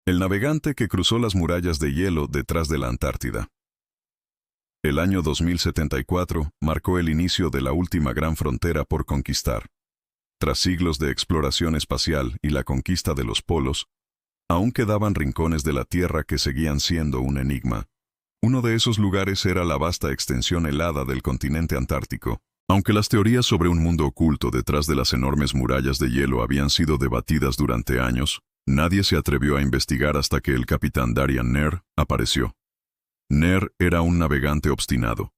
El navegante que cruzó las murallas de hielo detrás de la Antártida. El año 2074 marcó el inicio de la última gran frontera por conquistar. Tras siglos de exploración espacial y la conquista de los polos, aún quedaban rincones de la Tierra que seguían siendo un enigma. Uno de esos lugares era la vasta extensión helada del continente antártico. Aunque las teorías sobre un mundo oculto detrás de las enormes murallas de hielo habían sido debatidas durante años, nadie se atrevió a investigar hasta que el capitán Darian Nair apareció. Nair era un navegante obstinado.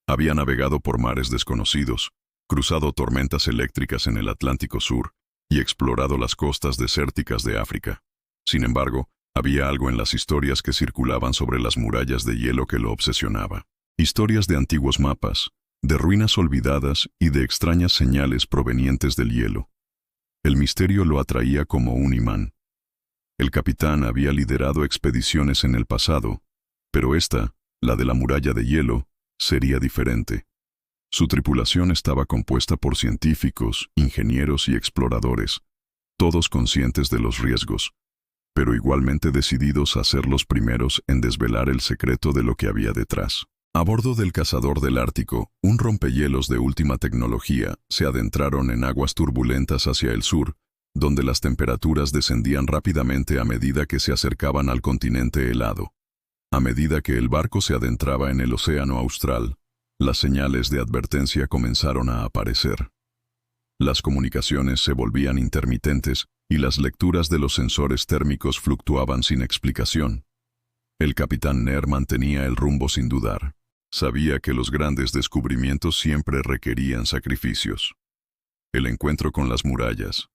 Había navegado por mares desconocidos, cruzado tormentas eléctricas en el Atlántico Sur y explorado las costas desérticas de África. Sin embargo, había algo en las historias que circulaban sobre las murallas de hielo que lo obsesionaba. Historias de antiguos mapas, de ruinas olvidadas y de extrañas señales provenientes del hielo. El misterio lo atraía como un imán. El capitán había liderado expediciones en el pasado, pero esta, la de la muralla de hielo, sería diferente. Su tripulación estaba compuesta por científicos, ingenieros y exploradores, todos conscientes de los riesgos, pero igualmente decididos a ser los primeros en desvelar el secreto de lo que había detrás. A bordo del cazador del Ártico, un rompehielos de última tecnología, se adentraron en aguas turbulentas hacia el sur, donde las temperaturas descendían rápidamente a medida que se acercaban al continente helado. A medida que el barco se adentraba en el océano austral, las señales de advertencia comenzaron a aparecer. Las comunicaciones se volvían intermitentes y las lecturas de los sensores térmicos fluctuaban sin explicación. El capitán Nair mantenía el rumbo sin dudar. Sabía que los grandes descubrimientos siempre requerían sacrificios. El encuentro con las murallas.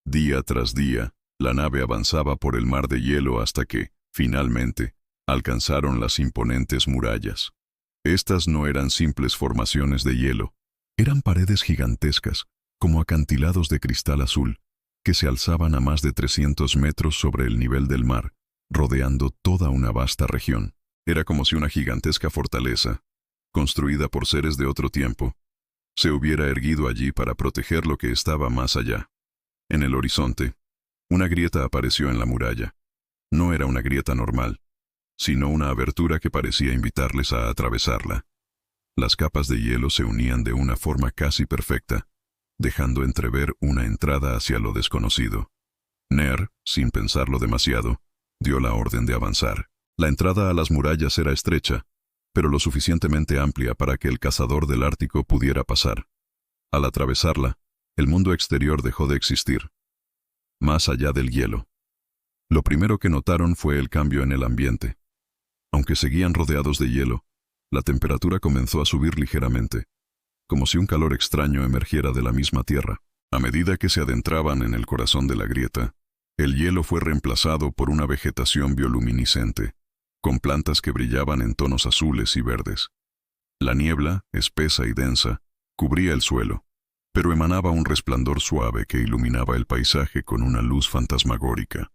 Día tras día, la nave avanzaba por el mar de hielo hasta que, finalmente, alcanzaron las imponentes murallas. Estas no eran simples formaciones de hielo, eran paredes gigantescas, como acantilados de cristal azul, que se alzaban a más de 300 metros sobre el nivel del mar, rodeando toda una vasta región. Era como si una gigantesca fortaleza, construida por seres de otro tiempo, se hubiera erguido allí para proteger lo que estaba más allá. En el horizonte, una grieta apareció en la muralla. No era una grieta normal, sino una abertura que parecía invitarles a atravesarla. Las capas de hielo se unían de una forma casi perfecta, dejando entrever una entrada hacia lo desconocido. Nair, sin pensarlo demasiado, dio la orden de avanzar. La entrada a las murallas era estrecha, pero lo suficientemente amplia para que el cazador del Ártico pudiera pasar. Al atravesarla, el mundo exterior dejó de existir. Más allá del hielo. Lo primero que notaron fue el cambio en el ambiente. Aunque seguían rodeados de hielo, la temperatura comenzó a subir ligeramente, como si un calor extraño emergiera de la misma tierra. A medida que se adentraban en el corazón de la grieta, el hielo fue reemplazado por una vegetación bioluminiscente, con plantas que brillaban en tonos azules y verdes. La niebla, espesa y densa, cubría el suelo, pero emanaba un resplandor suave que iluminaba el paisaje con una luz fantasmagórica.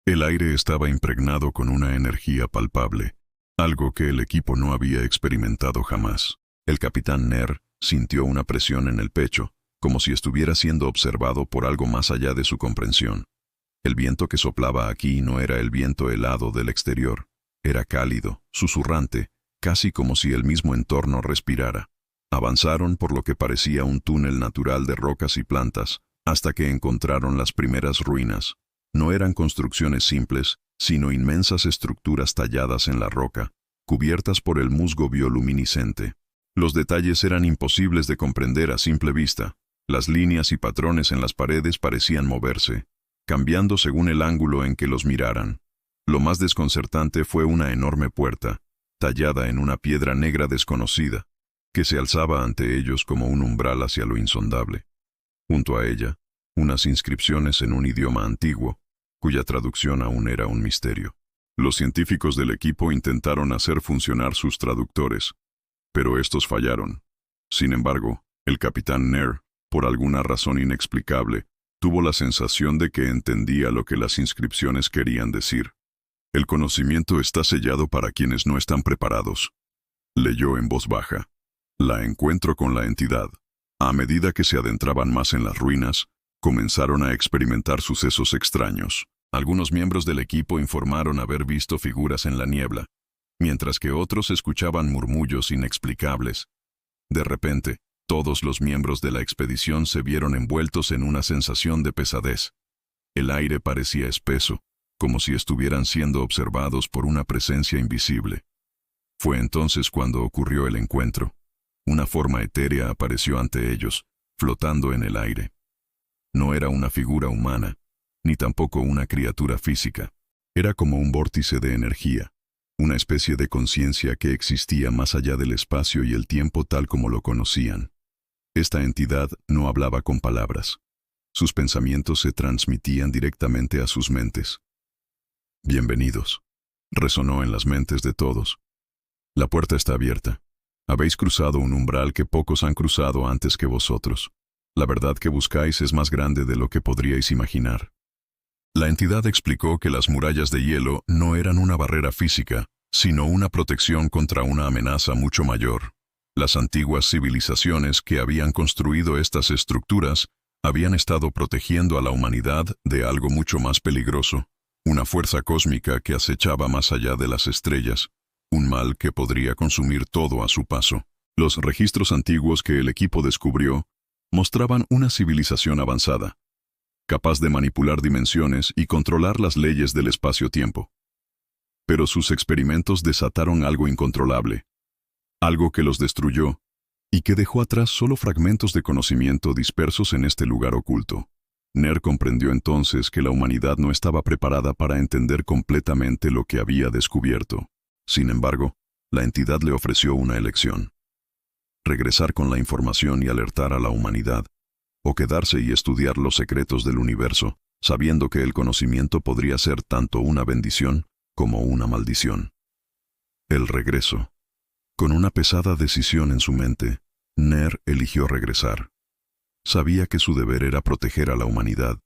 El aire estaba impregnado con una energía palpable, algo que el equipo no había experimentado jamás. El capitán Nair sintió una presión en el pecho, como si estuviera siendo observado por algo más allá de su comprensión. El viento que soplaba aquí no era el viento helado del exterior. Era cálido, susurrante, casi como si el mismo entorno respirara. Avanzaron por lo que parecía un túnel natural de rocas y plantas, hasta que encontraron las primeras ruinas. No eran construcciones simples, sino inmensas estructuras talladas en la roca, cubiertas por el musgo bioluminiscente. Los detalles eran imposibles de comprender a simple vista. Las líneas y patrones en las paredes parecían moverse, cambiando según el ángulo en que los miraran. Lo más desconcertante fue una enorme puerta, tallada en una piedra negra desconocida, que se alzaba ante ellos como un umbral hacia lo insondable. Junto a ella, unas inscripciones en un idioma antiguo, cuya traducción aún era un misterio. Los científicos del equipo intentaron hacer funcionar sus traductores, pero estos fallaron. Sin embargo, el capitán Nair, por alguna razón inexplicable, tuvo la sensación de que entendía lo que las inscripciones querían decir. El conocimiento está sellado para quienes no están preparados. Leyó en voz baja. La encuentro con la entidad. A medida que se adentraban más en las ruinas, comenzaron a experimentar sucesos extraños. Algunos miembros del equipo informaron haber visto figuras en la niebla, mientras que otros escuchaban murmullos inexplicables. De repente, todos los miembros de la expedición se vieron envueltos en una sensación de pesadez. El aire parecía espeso, como si estuvieran siendo observados por una presencia invisible. Fue entonces cuando ocurrió el encuentro. Una forma etérea apareció ante ellos, flotando en el aire. No era una figura humana, ni tampoco una criatura física. Era como un vórtice de energía, una especie de conciencia que existía más allá del espacio y el tiempo tal como lo conocían. Esta entidad no hablaba con palabras. Sus pensamientos se transmitían directamente a sus mentes. «Bienvenidos», resonó en las mentes de todos. «La puerta está abierta. Habéis cruzado un umbral que pocos han cruzado antes que vosotros. La verdad que buscáis es más grande de lo que podríais imaginar». La entidad explicó que las murallas de hielo no eran una barrera física, sino una protección contra una amenaza mucho mayor. Las antiguas civilizaciones que habían construido estas estructuras habían estado protegiendo a la humanidad de algo mucho más peligroso, una fuerza cósmica que acechaba más allá de las estrellas, un mal que podría consumir todo a su paso. Los registros antiguos que el equipo descubrió mostraban una civilización avanzada, capaz de manipular dimensiones y controlar las leyes del espacio-tiempo. Pero sus experimentos desataron algo incontrolable, algo que los destruyó y que dejó atrás solo fragmentos de conocimiento dispersos en este lugar oculto. Ner comprendió entonces que la humanidad no estaba preparada para entender completamente lo que había descubierto. Sin embargo, la entidad le ofreció una elección: regresar con la información y alertar a la humanidad, o quedarse y estudiar los secretos del universo, sabiendo que el conocimiento podría ser tanto una bendición como una maldición. El regreso. Con una pesada decisión en su mente, Ner eligió regresar. Sabía que su deber era proteger a la humanidad,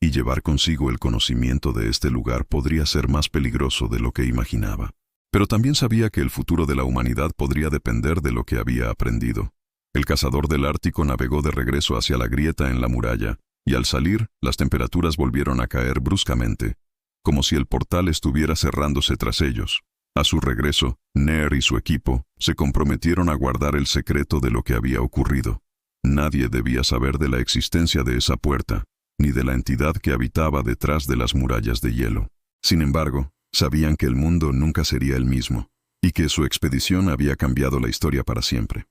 y llevar consigo el conocimiento de este lugar podría ser más peligroso de lo que imaginaba. Pero también sabía que el futuro de la humanidad podría depender de lo que había aprendido. El cazador del Ártico navegó de regreso hacia la grieta en la muralla, y al salir, las temperaturas volvieron a caer bruscamente, como si el portal estuviera cerrándose tras ellos. A su regreso, Ner y su equipo se comprometieron a guardar el secreto de lo que había ocurrido. Nadie debía saber de la existencia de esa puerta, ni de la entidad que habitaba detrás de las murallas de hielo. Sin embargo, sabían que el mundo nunca sería el mismo, y que su expedición había cambiado la historia para siempre.